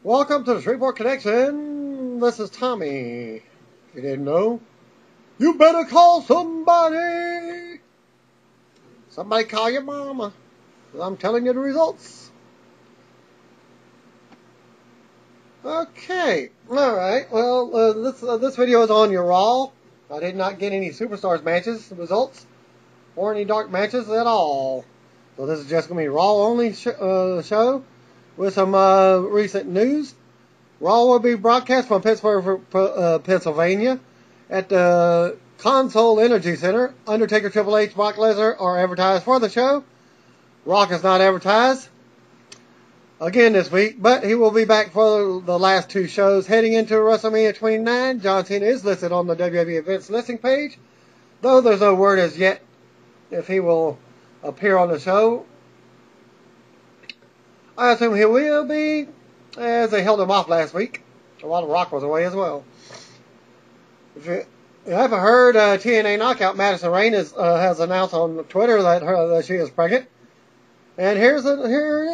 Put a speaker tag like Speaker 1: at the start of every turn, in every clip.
Speaker 1: Welcome to the Shreveport Connection. This is Tommy. If you didn't know, you better call somebody. Somebody call your mama, 'cause I'm telling you the results. Okay, alright, well, this video is on your Raw. I did not get any Superstars matches results, or any dark matches at all. So this is just going to be Raw only show. With some recent news. Raw will be broadcast from Pittsburgh, Pennsylvania at the Console Energy Center. Undertaker, Triple H, Brock Lesnar are advertised for the show. Rock is not advertised again this week, but he will be back for the last two shows heading into WrestleMania 29. John Cena is listed on the WWE events listing page, though there's no word as yet if he will appear on the show. I assume he will be, as they held him off last week, while Rock was away as well. If you haven't heard, TNA Knockout Madison Rayne has announced on Twitter that she is pregnant. And here it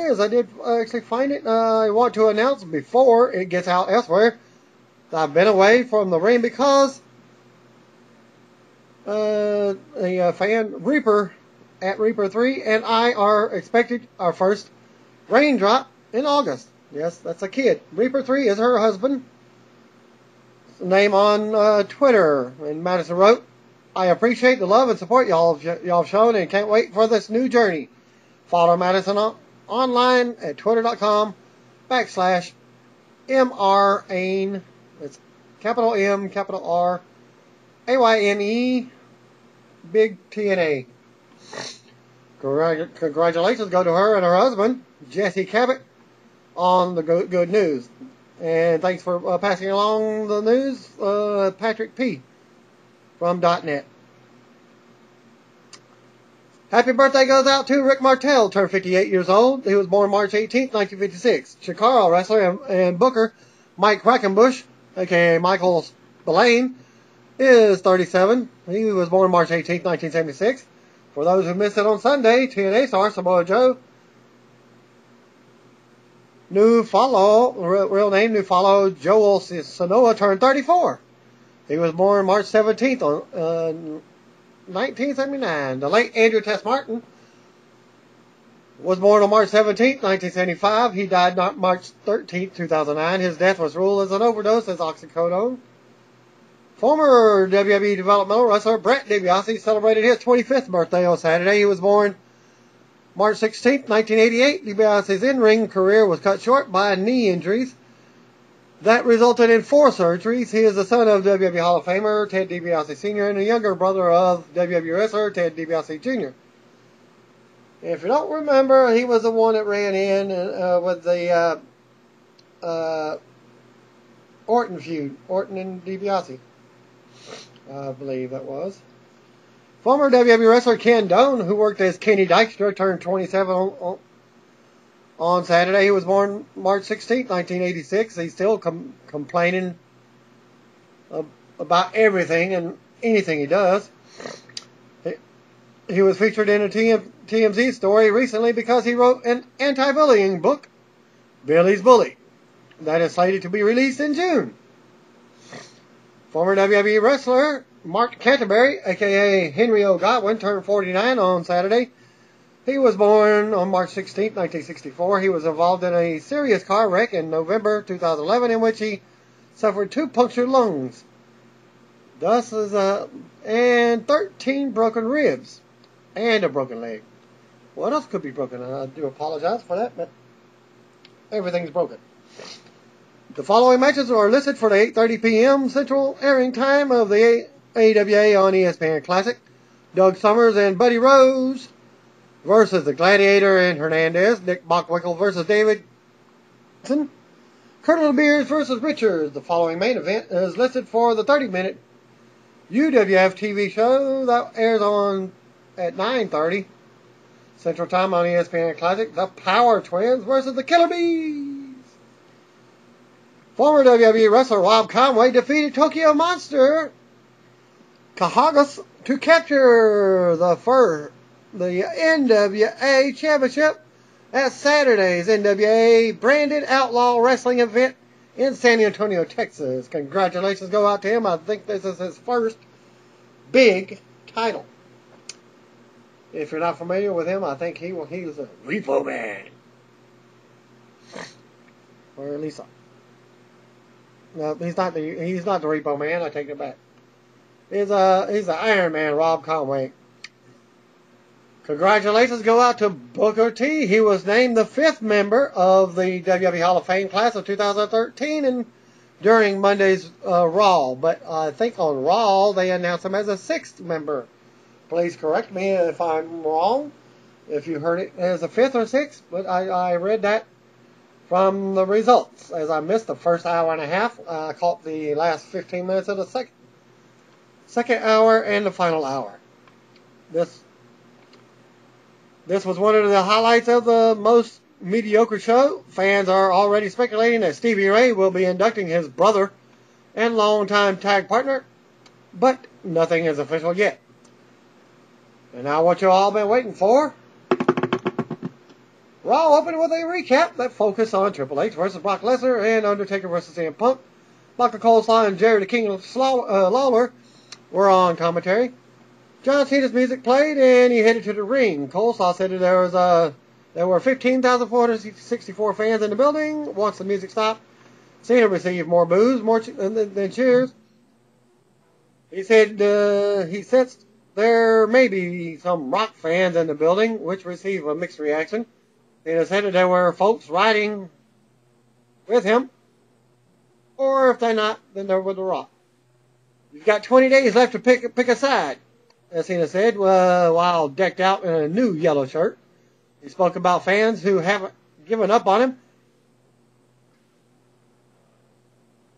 Speaker 1: is. I did actually find it. I want to announce before it gets out elsewhere that I've been away from the ring because a fan, Reaper, at Reaper3, and I are expected our first raindrop in August. Yes, that's a kid. Reaper3 is her husband. Name on Twitter. And Madison wrote, I appreciate the love and support y'all shown and can't wait for this new journey. Follow Madison online at twitter.com/MRAYNE. It's capital M, capital R, AYNE, big TNA. Congratulations go to her and her husband, Jesse Cabot, on the good news. And thanks for passing along the news, Patrick P. from .net. Happy birthday goes out to Rick Martel, turned 58 years old. He was born March 18th, 1956. Chicago wrestler and booker Mike Quackenbush, a.k.a. Michael Spillane, is 37. He was born March 18th, 1976. For those who missed it on Sunday, TNA star Samoa Joe, real name Joel Sanoa, turned 34. He was born March 17th, 1979. The late Andrew Tess Martin was born on March 17th, 1975. He died March 13th, 2009. His death was ruled as an overdose as oxycodone. Former WWE developmental wrestler Brett DiBiase celebrated his 25th birthday on Saturday. He was born March 16, 1988. DiBiase's in-ring career was cut short by knee injuries that resulted in 4 surgeries. He is the son of WWE Hall of Famer Ted DiBiase Sr. and the younger brother of WWE wrestler Ted DiBiase Jr. If you don't remember, he was the one that ran in with the Orton feud, Orton and DiBiase. I believe that was. Former WWE wrestler Ken Doane, who worked as Kenny Dykstra, turned 27 on Saturday. He was born March 16, 1986. He's still complaining about everything and anything he does. He was featured in a TMZ story recently because he wrote an anti-bullying book, Billy's Bully, that is slated to be released in June. Former WWE wrestler Mark Canterbury, a.k.a. Henry O. Godwin, turned 49 on Saturday. He was born on March 16, 1964. He was involved in a serious car wreck in November 2011 in which he suffered 2 punctured lungs, and 13 broken ribs, and a broken leg. What else could be broken? I do apologize for that, but everything's broken. The following matches are listed for the 8:30 p.m. Central airing time of the AWA on ESPN Classic. Doug Summers and Buddy Rose versus the Gladiator and Hernandez. Nick Bockwinkel versus Davidson. Colonel DeBeers versus Richards. The following main event is listed for the 30-minute UWF TV show that airs on at 9:30 Central Time on ESPN Classic. The Power Twins versus the Killer Bees. Former WWE wrestler Rob Conway defeated Tokyo Monster Kahagas to capture the NWA Championship at Saturday's NWA branded Outlaw Wrestling event in San Antonio, Texas. Congratulations go out to him. I think this is his first big title. If you're not familiar with him, I think he was a Repo Man. Or at least, no, he's not the Repo Man. I take it back. He's the Iron Man, Rob Conway. Congratulations go out to Booker T. He was named the 5th member of the WWE Hall of Fame class of 2013 and during Monday's Raw. But I think on Raw they announced him as a 6th member. Please correct me if I'm wrong, if you heard it as a 5th or 6th, but I read that from the results. As I missed the first hour and a half, I caught the last 15 minutes of the second hour and the final hour. This was one of the highlights of the most mediocre show. Fans are already speculating that Stevie Ray will be inducting his brother and longtime tag partner, but nothing is official yet. And now what you all been waiting for. Raw opened with a recap that focused on Triple H versus Brock Lesnar and Undertaker versus CM Punk. Michael Coleslaw and Jerry the King Lawler were on commentary. John Cena's music played and he headed to the ring. Coleslaw said that there were 15,464 fans in the building. Once the music stopped, Cena received more boos than cheers. He said he sensed there may be some Rock fans in the building, which received a mixed reaction. Cena said that there were folks riding with him, or if they're not, then they're with the Rock. You've got 20 days left to pick a side, as Cena said, while decked out in a new yellow shirt. He spoke about fans who haven't given up on him.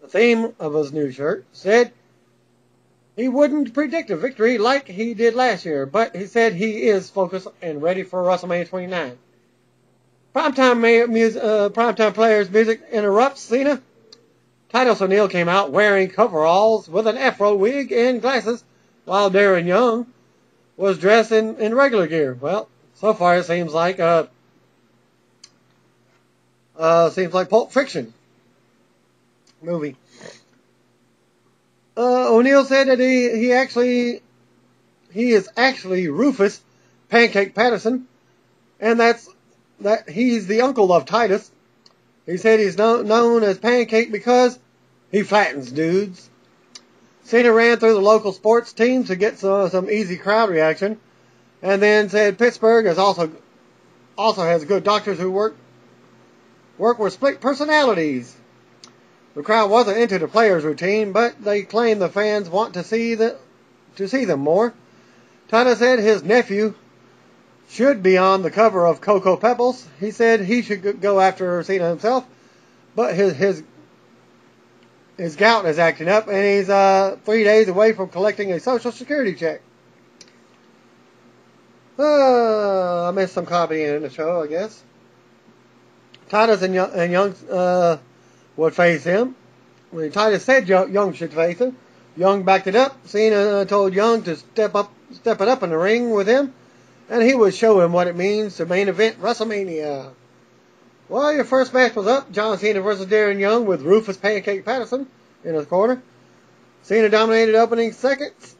Speaker 1: The theme of his new shirt said he wouldn't predict a victory like he did last year, but he said he is focused and ready for WrestleMania 29. Primetime Players music interrupts Cena. Titus O'Neil came out wearing coveralls with an afro wig and glasses, while Darren Young was dressed in regular gear. Well, so far it seems like Pulp Fiction movie. O'Neil said that he is actually Rufus Pancake Patterson, and that he's the uncle of Titus. He said he's known as Pancake because he flattens dudes. Cena ran through the local sports teams to get some easy crowd reaction, and then said Pittsburgh also has good doctors who work with split personalities. The crowd wasn't into the players' routine, but they claim the fans want to see them more. Titus said his nephew should be on the cover of Cocoa Pebbles. He said he should go after Cena himself, but his gout is acting up, and he's 3 days away from collecting a Social Security check. I missed some comedy in the show, I guess. Titus and Young would face him. When Titus said Young should face him, Young backed it up. Cena told Young to step it up in the ring with him, and he would show him what it means to main event WrestleMania. Well, your first match was up. John Cena versus Darren Young with Rufus Pancake Patterson in his corner. Cena dominated opening seconds,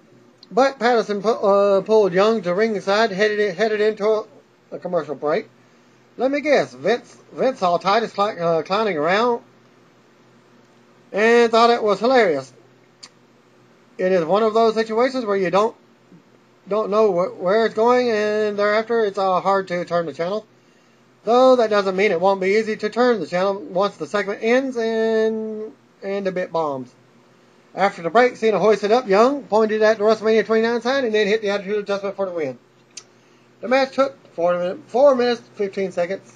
Speaker 1: but Patterson pulled Young to ringside, headed into a commercial break. Let me guess, Vince saw Titus clowning around and thought it was hilarious. It is one of those situations where you don't know where it's going, and thereafter it's hard to turn the channel. Though that doesn't mean it won't be easy to turn the channel once the segment ends and the bit bombs. After the break, Cena hoisted up Young, pointed at the WrestleMania 29 sign, and then hit the Attitude Adjustment for the win. The match took 4 minutes, 15 seconds.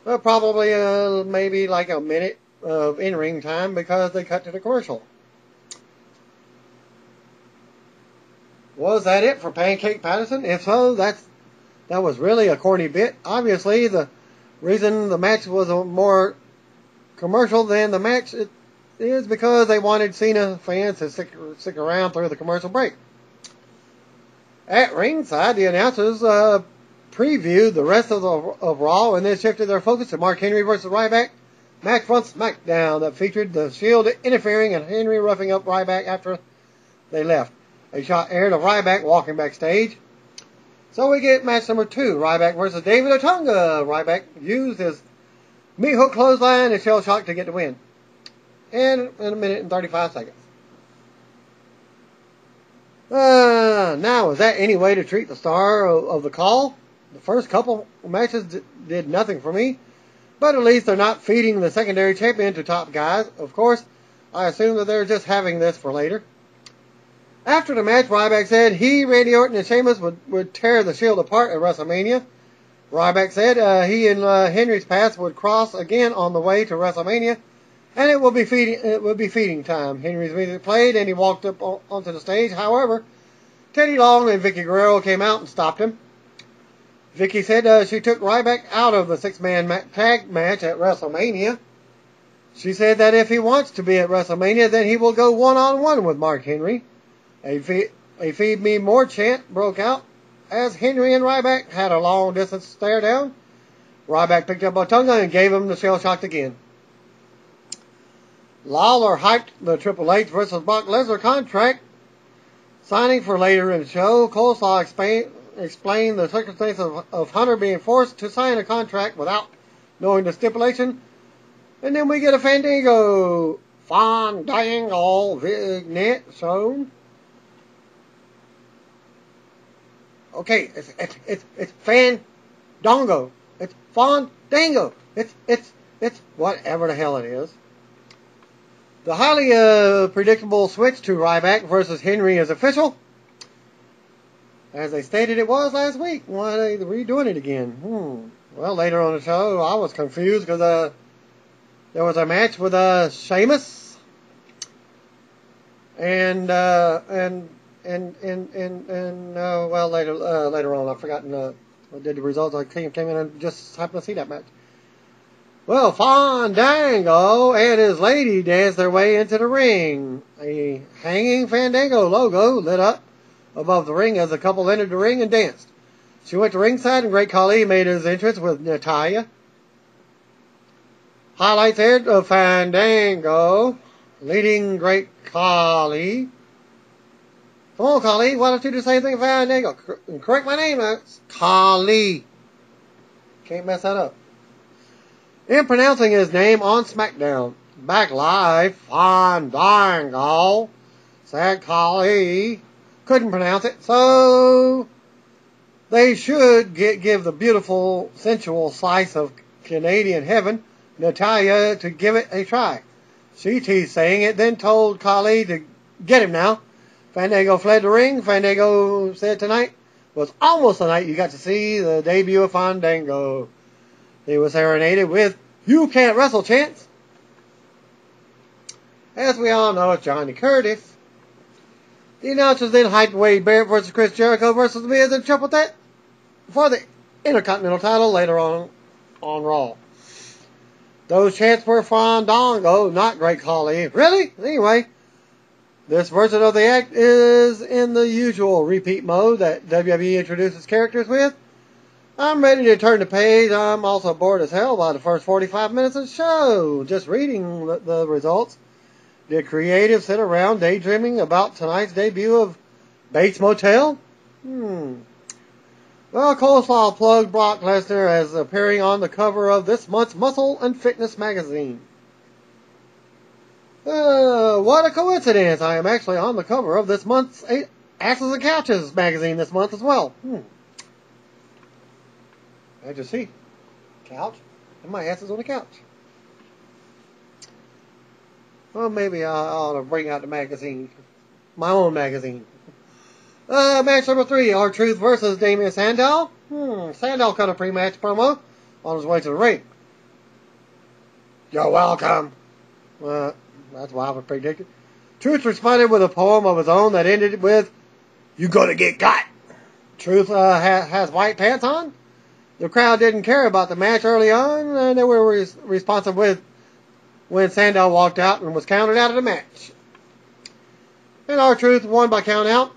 Speaker 1: Well, probably maybe like a minute of in-ring time because they cut to the commercial. Was that it for Pancake Patterson? If so, that was really a corny bit. Obviously, the reason the match was a more commercial than the match is because they wanted Cena fans to stick around through the commercial break. At ringside, the announcers previewed the rest of Raw and then shifted their focus to Mark Henry versus Ryback match from SmackDown that featured the Shield interfering and Henry roughing up Ryback after they left. A shot aired of Ryback walking backstage. So we get match number 2, Ryback versus David Otunga. Ryback used his meat hook clothesline and shell shock to get the win. And in a minute and 35 seconds. Now, is that any way to treat the star of the call? The first couple matches did nothing for me. But at least they're not feeding the secondary champion to top guys. Of course, I assume that they're just having this for later. After the match, Ryback said he, Randy Orton, and Sheamus would tear the Shield apart at WrestleMania. Ryback said he and Henry's paths would cross again on the way to WrestleMania, and it would be feeding time. Henry's music played, and he walked up onto the stage. However, Teddy Long and Vicky Guerrero came out and stopped him. Vicky said she took Ryback out of the 6-man tag match at WrestleMania. She said that if he wants to be at WrestleMania, then he will go one-on-one with Mark Henry. A feed me more chant broke out as Henry and Ryback had a long-distance stare down. Ryback picked up Otunga and gave him the shell shock again. Lawler hyped the Triple H versus Brock Lesnar contract signing for later in the show. Coleslaw explained the circumstances of Hunter being forced to sign a contract without knowing the stipulation. And then we get a Fandango vignette shown. Okay, it's Fandango. It's Fandango. It's whatever the hell it is. The highly predictable switch to Ryback versus Henry is official. As they stated it was last week. Why are they redoing it again? Well, later on the show, I was confused because there was a match with Sheamus and well, later on, I've forgotten what did the results. I came in and just happened to see that match. Well, Fandango and his lady danced their way into the ring. A hanging Fandango logo lit up above the ring as the couple entered the ring and danced. She went to ringside and Great Khali made his entrance with Natalya. Highlights aired of Fandango leading Great Khali. Come on, Khali, why don't you do the same thing as Fandango? Correct my name, it's Khali. Can't mess that up. In pronouncing his name on SmackDown, back live, Fandango said Khali couldn't pronounce it, so they should give the beautiful, sensual slice of Canadian heaven, Natalya, to give it a try. She teased saying it, then told Khali to get him now. Fandango fled the ring. Fandango said tonight was almost the night you got to see the debut of Fandango. He was serenaded with "You Can't Wrestle" chants. As we all know, it's Johnny Curtis. The announcers then hyped Wade Barrett versus Chris Jericho versus The Miz and Triple Threat for the Intercontinental title later on Raw. Those chants were Fandango, not Great Khali. Really? Anyway, this version of the act is in the usual repeat mode that WWE introduces characters with. I'm ready to turn the page. I'm also bored as hell by the first 45 minutes of the show. Just reading the results. Did creative sit around daydreaming about tonight's debut of Bates Motel? Well, Coleslaw plugged Brock Lesnar as appearing on the cover of this month's Muscle and Fitness magazine. What a coincidence. I am actually on the cover of this month's Asses and Couches magazine this month as well. How'd you see? Couch? And my ass is on the couch. Well, maybe I ought to bring out the magazine. My own magazine. Match number 3, R-Truth versus Damien Sandow. Sandow cut a pre-match promo on his way to the ring. You're welcome. That's what I was predicting. Truth responded with a poem of his own that ended with, "You gonna get got." Truth has white pants on. The crowd didn't care about the match early on, and they were responsive with when Sandow walked out and was counted out of the match. And R-Truth won by count out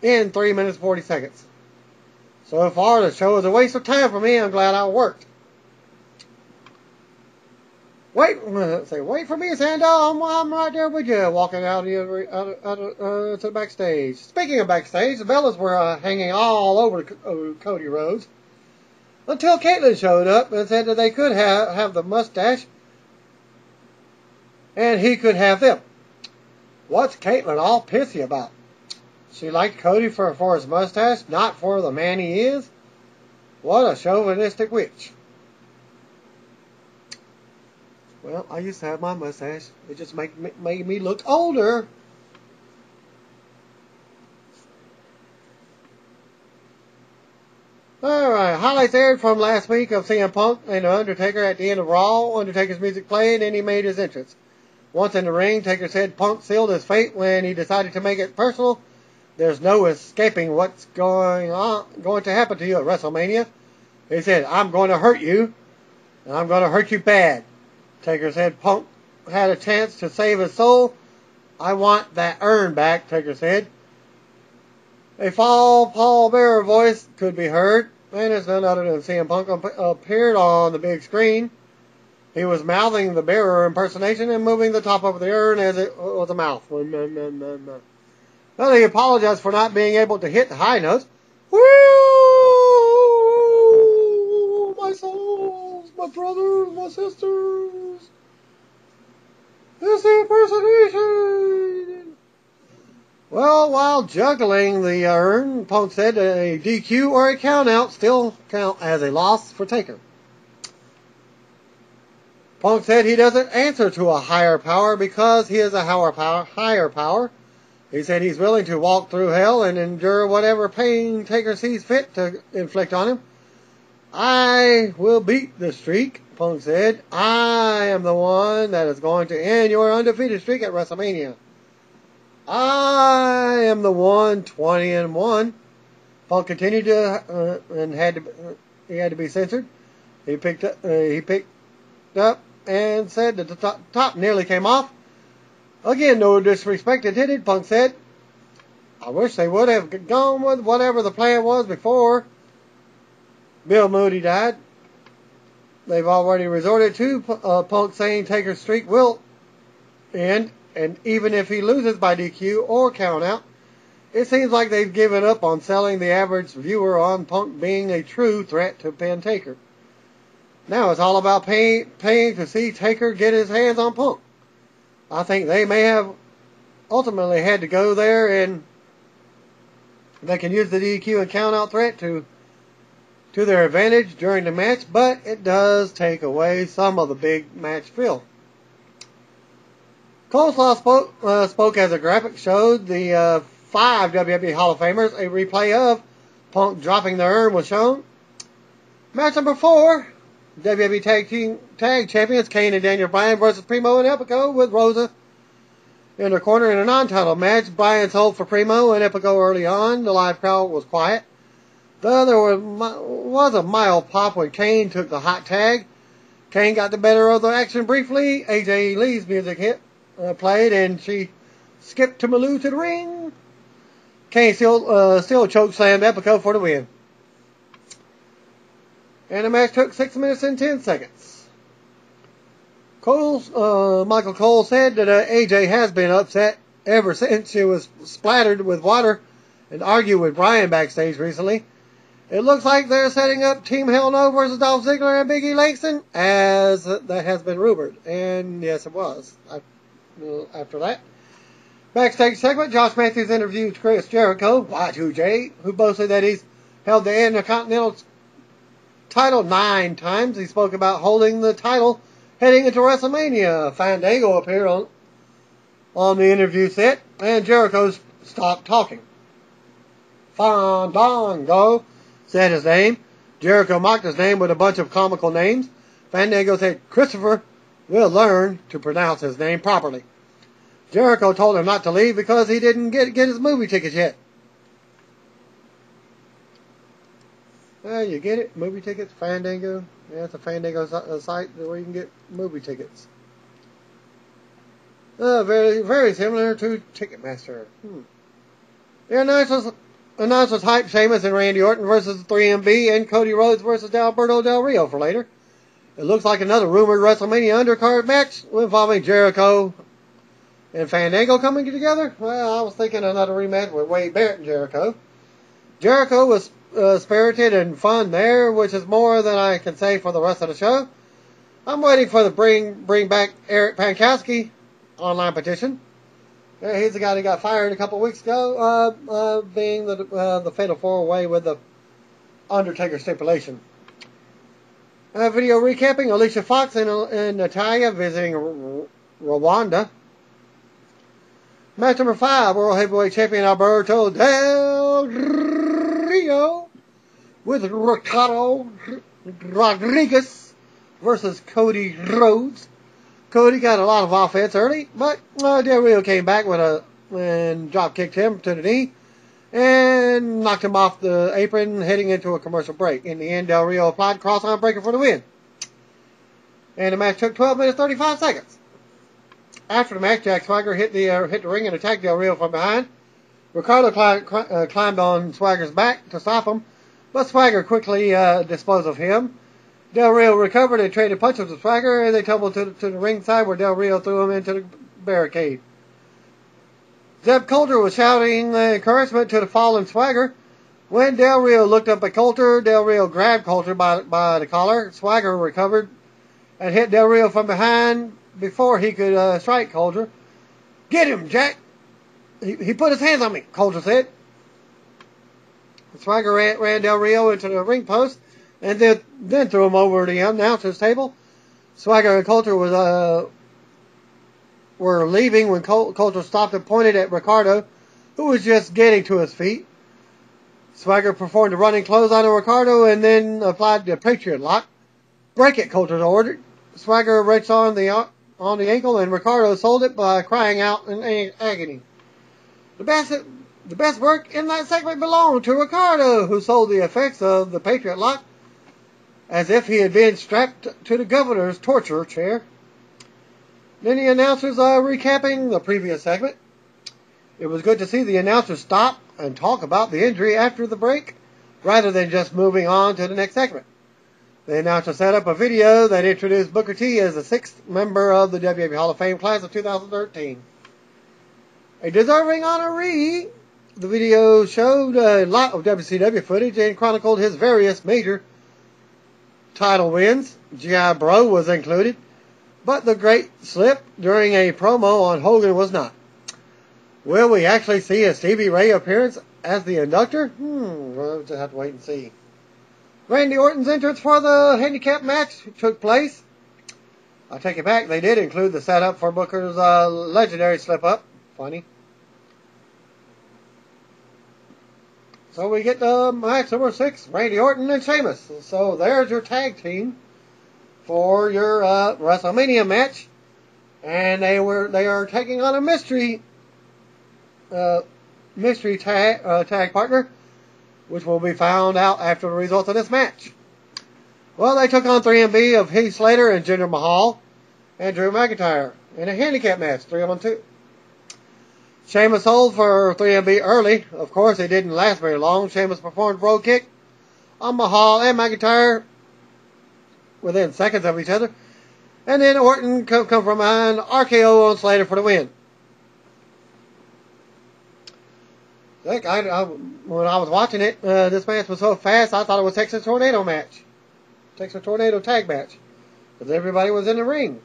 Speaker 1: in 3 minutes 40 seconds. So far, the show is a waste of time for me. I'm glad I worked. Wait for me, Sandow. I'm right there with you, walking out to the backstage. Speaking of backstage, the Bellas were hanging all over Cody Rhodes until Caitlyn showed up and said that they could have the mustache and he could have them. What's Caitlyn all pissy about? She liked Cody for his mustache, not for the man he is? What a chauvinistic witch. Well, I used to have my mustache. It just made me look older. Alright, highlights aired from last week of CM Punk and The Undertaker at the end of Raw. Undertaker's music played and he made his entrance. Once in the ring, Taker said Punk sealed his fate when he decided to make it personal. There's no escaping what's going to happen to you at WrestleMania. He said, I'm going to hurt you, and I'm going to hurt you bad. Taker said Punk had a chance to save his soul. I want that urn back, Taker said. A Paul Bearer voice could be heard, and it's none other than CM Punk appeared on the big screen. He was mouthing the Bearer impersonation and moving the top of the urn as it was a mouth. Well, he apologized for not being able to hit the high notes. Woo! My souls, my brothers, my sisters. It's the impersonation. Well, while juggling the urn, Punk said a DQ or a countout still count as a loss for Taker. Punk said he doesn't answer to a higher power because he is a higher power. He said he's willing to walk through hell and endure whatever pain Taker sees fit to inflict on him. I will beat the streak, Punk said. I am the one that is going to end your undefeated streak at WrestleMania. I am the one 20-1. Punk continued to and he had to be censored. He picked up and said that the top nearly came off. Again, no disrespect intended, Punk said. I wish they would have gone with whatever the plan was before Bill Moody died. They've already resorted to Punk saying Taker's streak will end, and even if he loses by DQ or countout, it seems like they've given up on selling the average viewer on Punk being a true threat to pin Taker. Now it's all about paying to see Taker get his hands on Punk. I think they may have ultimately had to go there and they can use the DQ and countout threat to their advantage during the match, but it does take away some of the big match feel. Coleslaw spoke as a graphic showed the 5 WWE Hall of Famers. A replay of Punk dropping the urn was shown. Match number 4. WWE Tag Champions Kane and Daniel Bryan versus Primo and Epico with Rosa in the corner in a non-title match. Bryan sold for Primo and Epico early on. The live crowd was quiet. Though there was a mild pop when Kane took the hot tag. Kane got the better of the action briefly. AJ Lee's music played and she skipped to Malou to the ring. Kane still choke slammed Epico for the win. And the match took 6 minutes and 10 seconds. Michael Cole said that AJ has been upset ever since she was splattered with water and argued with Bryan backstage recently. It looks like they're setting up Team Hell No versus Dolph Ziggler and Big E Langston, as that has been rumored. And yes, it was. After that backstage segment, Josh Matthews interviewed Chris Jericho, Y2J, who boasted that he's held the Intercontinental title 9 times. He spoke about holding the title heading into WrestleMania. Fandango appeared on the interview set, and Jericho stopped talking. Fandango said his name. Jericho mocked his name with a bunch of comical names. Fandango said, Christopher will learn to pronounce his name properly. Jericho told him not to leave because he didn't get his movie tickets yet. You get it? Movie tickets? Fandango? Yeah, it's a Fandango site where you can get movie tickets. Very, very similar to Ticketmaster. The announcers announcers hyped Sheamus and Randy Orton versus 3MB and Cody Rhodes versus Alberto Del Rio for later. It looks like another rumored WrestleMania undercard match involving Jericho and Fandango coming together. Well, I was thinking another rematch with Wade Barrett and Jericho. Jericho was spirited and fun there, which is more than I can say for the rest of the show. I'm waiting for the bring back Eric Pankowski online petition. He's the guy that got fired a couple weeks ago, being the Fatal 4-Way with the Undertaker stipulation. Video recapping Alicia Fox and Natalya visiting Rwanda. Match number 5, World Heavyweight Champion Alberto Del Rio with Ricardo Rodriguez versus Cody Rhodes. Cody got a lot of offense early, but Del Rio came back and drop kicked him to the knee and knocked him off the apron, heading into a commercial break. In the end, Del Rio applied cross-arm breaker for the win. And the match took 12 minutes 35 seconds. After the match, Jack Swagger hit the ring and attacked Del Rio from behind. Ricardo climbed on Swagger's back to stop him, but Swagger quickly disposed of him. Del Rio recovered and traded punches with Swagger, and they tumbled to the ringside where Del Rio threw him into the barricade. Zeb Coulter was shouting encouragement to the fallen Swagger. When Del Rio looked up at Coulter, Del Rio grabbed Coulter by the collar. Swagger recovered and hit Del Rio from behind before he could strike Coulter. "Get him, Jack!" He put his hands on me, Coulter said. Swagger ran Del Rio into the ring post and then threw him over the announcer's table. Swagger and Coulter were leaving when Coulter stopped and pointed at Ricardo, who was just getting to his feet. Swagger performed a running clothesline on Ricardo and then applied the Patriot Lock. "Break it," Coulter ordered. Swagger wrenched on the ankle, and Ricardo sold it by crying out in agony. The best work in that segment belonged to Ricardo, who sold the effects of the Patriot Lock as if he had been strapped to the governor's torture chair. Then the announcers are recapping the previous segment. It was good to see the announcers stop and talk about the injury after the break, rather than just moving on to the next segment. The announcer set up a video that introduced Booker T as the 6th member of the WWE Hall of Fame class of 2013. A deserving honoree, the video showed a lot of WCW footage and chronicled his various major title wins. G.I. Bro was included, but the great slip during a promo on Hogan was not. Will we actually see a Stevie Ray appearance as the inductor? We'll just have to wait and see. Randy Orton's entrance for the handicap match took place. I take it back, they did include the setup for Booker's legendary slip-up. Funny. So we get the match number 6, Randy Orton and Sheamus. So there's your tag team for your WrestleMania match. And they are taking on a mystery tag partner, which will be found out after the results of this match. Well, they took on 3MB of Heath Slater and Jinder Mahal and Drew McIntyre in a handicap match, 3-on-2. Sheamus sold for 3MB early. Of course, it didn't last very long. Sheamus performed a bro kick on Mahal and McIntyre within seconds of each other. And then Orton come from behind, RKO on Slater for the win. When I was watching it, this match was so fast, I thought it was Texas Tornado match. Texas Tornado tag match. Because everybody was in the ring.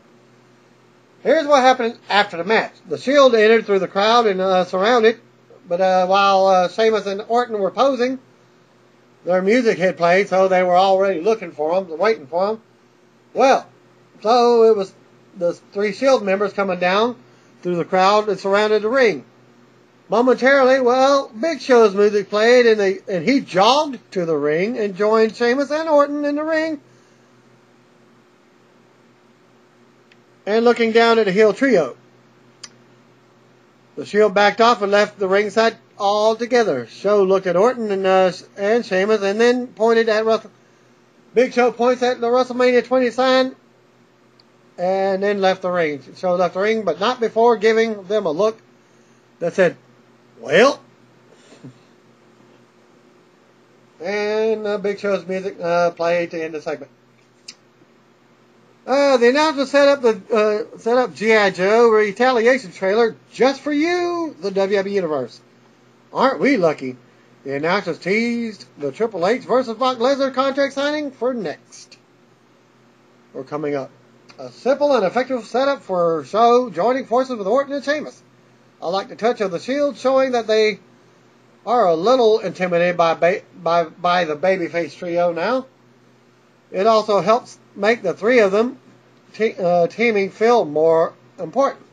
Speaker 1: Here's what happened after the match. The Shield entered through the crowd and surrounded. But while Sheamus and Orton were posing, their music had played, so they were already looking for them, waiting for them. Well, so it was the 3 Shield members coming down through the crowd that surrounded the ring. Momentarily, well, Big Show's music played, and he jogged to the ring and joined Sheamus and Orton in the ring. And looking down at the heel trio. The Shield backed off and left the ringside altogether. Show looked at Orton and Sheamus, and then pointed at Russell. Big Show points at the WrestleMania 20 sign, and then left the ring. Show left the ring, but not before giving them a look that said, "Well." And Big Show's music played to end the segment. The announcer set up G.I. Joe retaliation trailer just for you, the WWE Universe. Aren't we lucky? The announcers teased the Triple H versus Brock Lesnar contract signing for next. Or coming up. A simple and effective setup for Show joining forces with Orton and Sheamus. I like the touch of the Shield showing that they are a little intimidated by the babyface trio now. It also helps make the three of them teaming feel more important.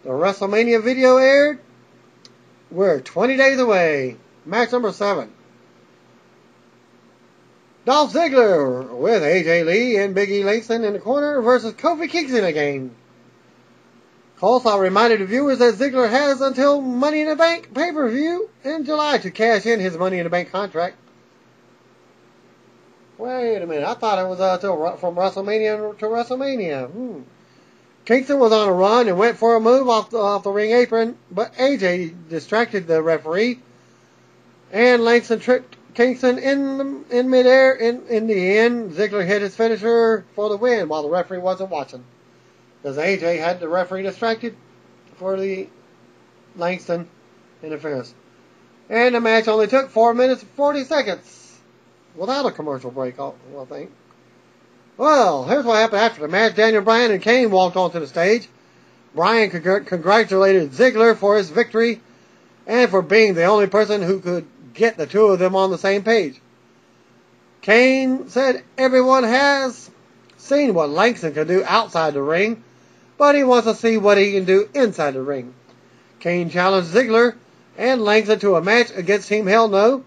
Speaker 1: The WrestleMania video aired. We're 20 days away. Match number 7. Dolph Ziggler with AJ Lee and Big E Langston in the corner versus Kofi Kingston again. Coleslaw reminded the viewers that Ziggler has until Money in the Bank pay-per-view in July to cash in his Money in the Bank contract. Wait a minute, I thought it was from WrestleMania to WrestleMania. Kingston was on a run and went for a move off the ring apron, but AJ distracted the referee, and Langston tripped Kingston in midair. In the end, Ziggler hit his finisher for the win while the referee wasn't watching, because AJ had the referee distracted for the Langston interference. And the match only took 4 minutes and 40 seconds. Without a commercial break, I think. Well, here's what happened after the match. Daniel Bryan and Kane walked onto the stage. Bryan congratulated Ziggler for his victory and for being the only person who could get the two of them on the same page. Kane said everyone has seen what Langston can do outside the ring, but he wants to see what he can do inside the ring. Kane challenged Ziggler and Langston to a match against Team Hell No.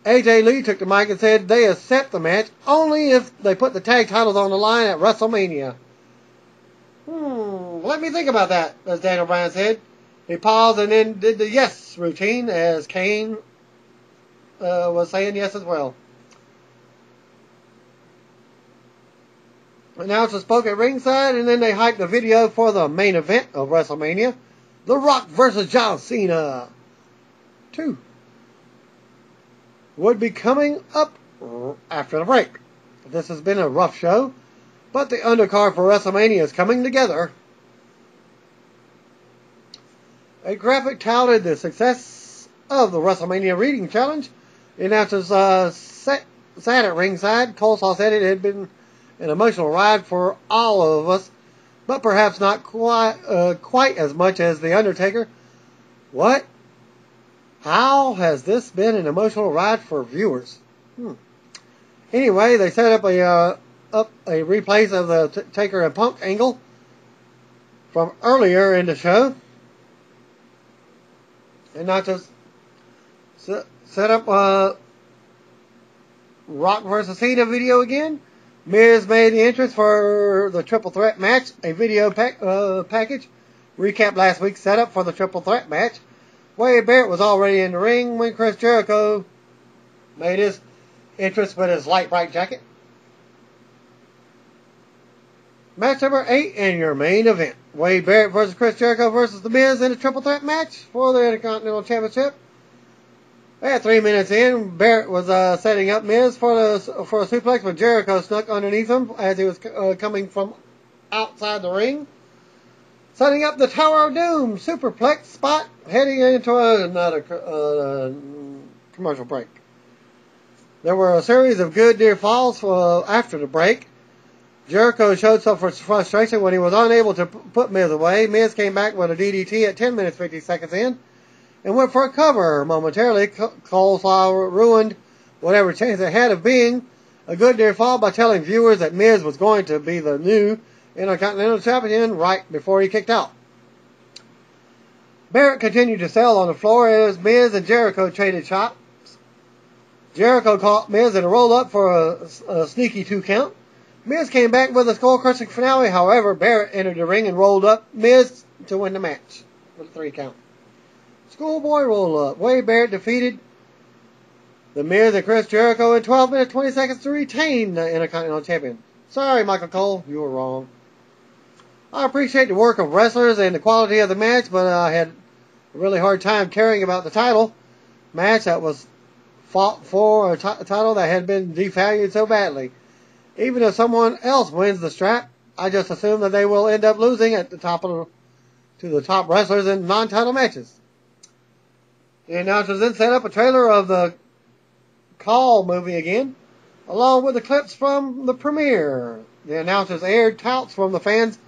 Speaker 1: AJ Lee took the mic and said they accept the match only if they put the tag titles on the line at WrestleMania. Let me think about that, as Daniel Bryan said. He paused and then did the yes routine as Kane was saying yes as well. Announcers spoke at ringside, and then they hyped the video for the main event of WrestleMania, The Rock versus John Cena 2. Would be coming up after the break. This has been a rough show, but the undercard for WrestleMania is coming together. A graphic touted the success of the WrestleMania reading challenge. The announcers sat at ringside. Coleslaw said it had been an emotional ride for all of us, but perhaps not quite as much as The Undertaker. What? How has this been an emotional ride for viewers? Anyway, they set up a replays of the Taker and Punk angle from earlier in the show, and not just set up Rock versus Cena video again. Miz made the entrance for the Triple Threat match, a video package. Recap last week's setup for the Triple Threat match. Wade Barrett was already in the ring when Chris Jericho made his entrance with his light bright jacket. Match number 8 in your main event. Wade Barrett versus Chris Jericho versus The Miz in a triple threat match for the Intercontinental Championship. At 3 minutes in, Barrett was setting up Miz for a suplex, but Jericho snuck underneath him as he was coming from outside the ring, setting up the Tower of Doom superplex spot, heading into another commercial break. There were a series of good near falls after the break. Jericho showed some frustration when he was unable to put Miz away. Miz came back with a DDT at 10 minutes 50 seconds in and went for a cover momentarily. Coleslaw ruined whatever chance it had of being a good near fall by telling viewers that Miz was going to be the new Intercontinental Champion right before he kicked out. Barrett continued to sell on the floor as Miz and Jericho traded shots. Jericho caught Miz in a roll-up for a sneaky 2 count. Miz came back with a skull-crushing finale. However, Barrett entered the ring and rolled up Miz to win the match with a 3 count. Schoolboy roll-up. Wade Barrett defeated The Miz and Chris Jericho in 12 minutes 20 seconds to retain the Intercontinental Champion. Sorry, Michael Cole, you were wrong. I appreciate the work of wrestlers and the quality of the match, but I had a really hard time caring about the title match that was fought for a title that had been devalued so badly. Even if someone else wins the strap, I just assume that they will end up losing at the top to the top wrestlers in non-title matches. The announcers then set up a trailer of the Call movie again, along with the clips from the premiere. The announcers aired touts from the fans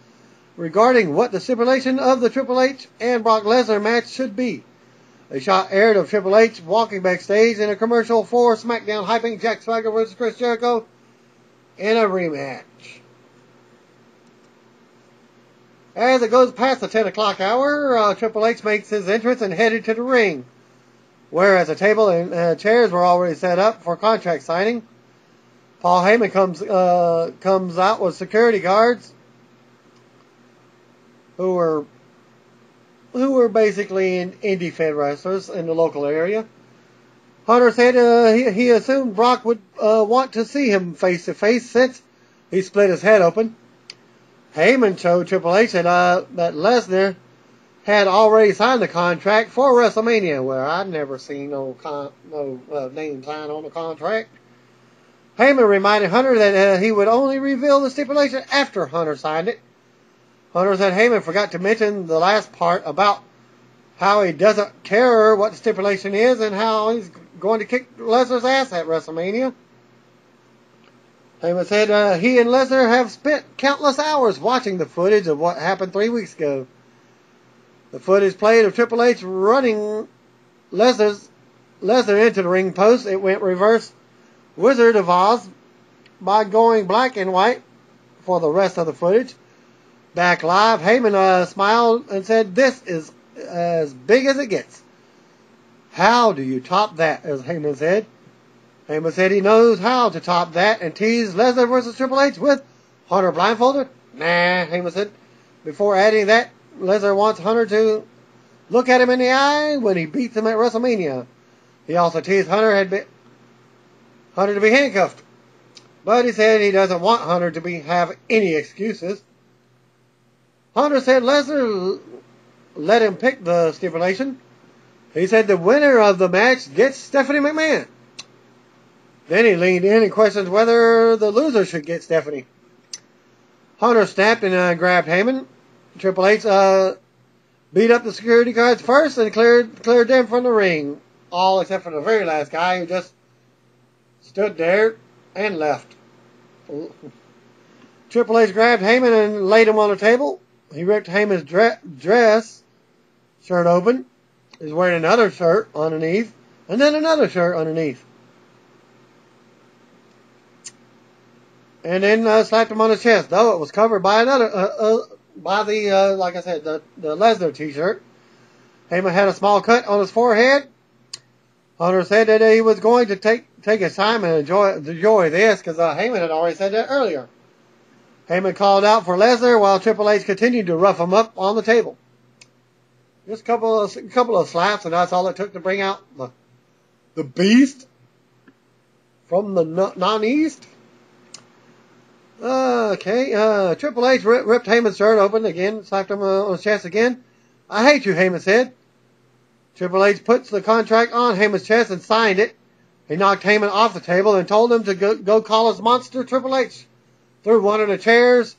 Speaker 1: regarding what the stipulation of the Triple H and Brock Lesnar match should be. A shot aired of Triple H walking backstage in a commercial for SmackDown, hyping Jack Swagger versus Chris Jericho in a rematch. As it goes past the 10 o'clock hour, Triple H makes his entrance and headed to the ring, whereas a table and chairs were already set up for contract signing. Paul Heyman comes out with security guards who were basically indie Fed wrestlers in the local area. Hunter said he assumed Brock would want to see him face to face since he split his head open. Heyman showed Triple H that Lesnar had already signed the contract for WrestleMania, where I'd never seen no name signed on the contract. Heyman reminded Hunter that he would only reveal the stipulation after Hunter signed it. Hunter said Heyman forgot to mention the last part about how he doesn't care what the stipulation is and how he's going to kick Lesnar's ass at WrestleMania. Heyman said he and Lesnar have spent countless hours watching the footage of what happened 3 weeks ago. The footage played of Triple H running Lesnar into the ring post. It went reverse Wizard of Oz by going black and white for the rest of the footage. Back live, Heyman smiled and said, "This is as big as it gets." How do you top that, as Heyman said. Heyman said he knows how to top that and teased Lesnar versus Triple H with Hunter blindfolded. Nah, Heyman said, before adding that Lesnar wants Hunter to look at him in the eye when he beats him at WrestleMania. He also teased Hunter to be handcuffed, but he said he doesn't want Hunter to have any excuses. Hunter said Lesnar let him pick the stipulation. He said the winner of the match gets Stephanie McMahon. Then he leaned in and questioned whether the loser should get Stephanie. Hunter snapped and grabbed Heyman. Triple H beat up the security guards first and cleared them from the ring. All except for the very last guy who just stood there and left. Triple H grabbed Heyman and laid him on the table. He ripped Heyman's dress shirt open. He's wearing another shirt underneath, and then another shirt underneath. And then slapped him on his chest, though it was covered by like I said, the Lesnar t-shirt. Heyman had a small cut on his forehead. Hunter said that he was going to take his time and enjoy this, because Heyman had already said that earlier. Heyman called out for Lesnar while Triple H continued to rough him up on the table. Just a couple of slaps, and that's all it took to bring out the beast from the non-east. Okay, Triple H ripped Heyman's shirt open again, slapped him on his chest again. "I hate you," Heyman said. Triple H puts the contract on Heyman's chest and signed it. He knocked Heyman off the table and told him to go call his monster Triple H. Threw one of the chairs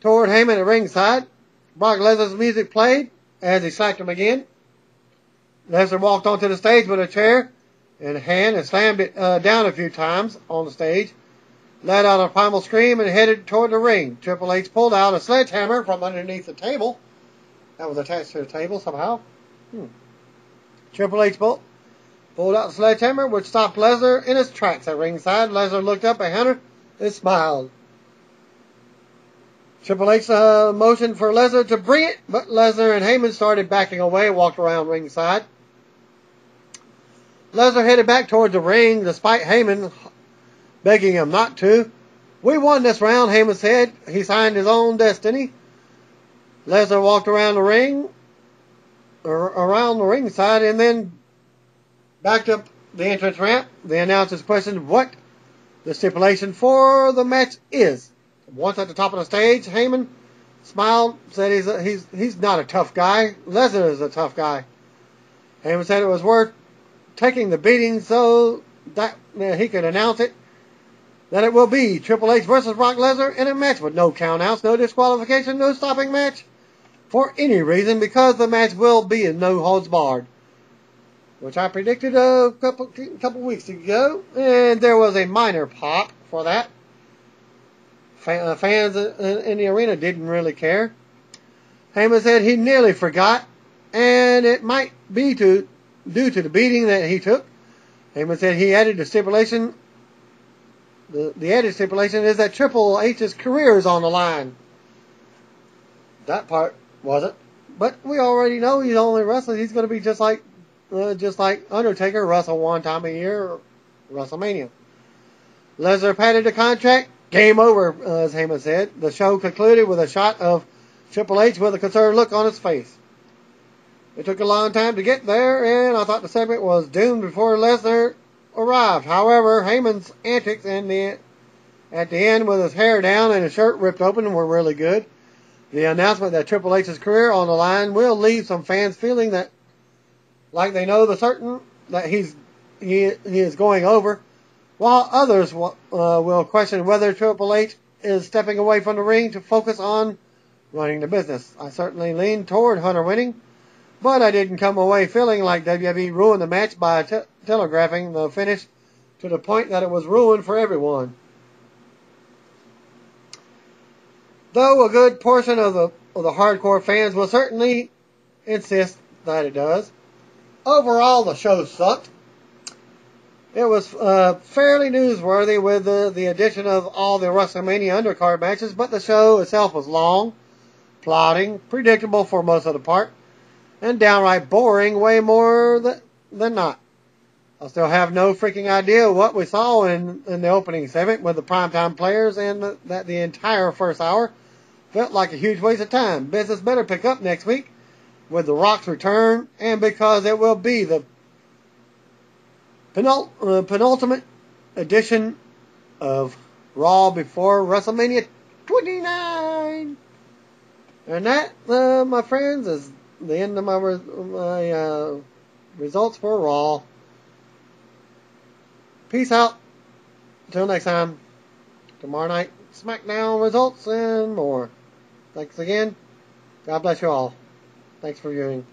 Speaker 1: toward Heyman at ringside. Brock Lesnar's music played as he slapped him again. Lesnar walked onto the stage with a chair in hand and slammed it down a few times on the stage. Let out a primal scream and headed toward the ring. Triple H pulled out a sledgehammer from underneath the table. That was attached to the table somehow. Triple H pulled out the sledgehammer, which stopped Lesnar in his tracks at ringside. Lesnar looked up at Hunter and smiled. Triple H motioned for Lesnar to bring it, but Lesnar and Heyman started backing away and walked around ringside. Lesnar headed back toward the ring, despite Heyman begging him not to. "We won this round," Heyman said. He signed his own destiny. Lesnar walked around the ringside, and then backed up the entrance ramp. The announcers questioned what the stipulation for the match is. Once at the top of the stage, Heyman smiled, said he's not a tough guy. Lesnar is a tough guy. Heyman said it was worth taking the beating so that he could announce it, that it will be Triple H versus Brock Lesnar in a match with no countouts, no disqualification, no stopping match for any reason, because the match will be a no holds barred, which I predicted a couple weeks ago, and there was a minor pop for that. Fans in the arena didn't really care. Heyman said he nearly forgot, and it might be due to the beating that he took. Heyman said he added the stipulation. The added stipulation is that Triple H's career is on the line. That part wasn't, but we already know he's only wrestling. He's going to be just like Undertaker, wrestle one time a year, WrestleMania. Lesnar padded the contract. Game over, as Heyman said. The show concluded with a shot of Triple H with a concerned look on his face. It took a long time to get there, and I thought the segment was doomed before Lesnar arrived. However, Heyman's antics at the end with his hair down and his shirt ripped open were really good. The announcement that Triple H's career on the line will leave some fans feeling that like they know the certain that he is going over, while others will question whether Triple H is stepping away from the ring to focus on running the business. I certainly leaned toward Hunter winning, but I didn't come away feeling like WWE ruined the match by telegraphing the finish to the point that it was ruined for everyone. Though a good portion of the hardcore fans will certainly insist that it does. Overall, the show sucked. It was fairly newsworthy with the addition of all the WrestleMania undercard matches, but the show itself was long, plodding, predictable for most of the part, and downright boring way more than not. I still have no freaking idea what we saw in the opening segment with the primetime players, and that the entire first hour felt like a huge waste of time. Business better pick up next week with The Rock's return, and because it will be the penultimate edition of Raw before WrestleMania 29. And that, my friends, is the end of my results for Raw. Peace out. Until next time. Tomorrow night, SmackDown results and more. Thanks again. God bless you all. Thanks for viewing.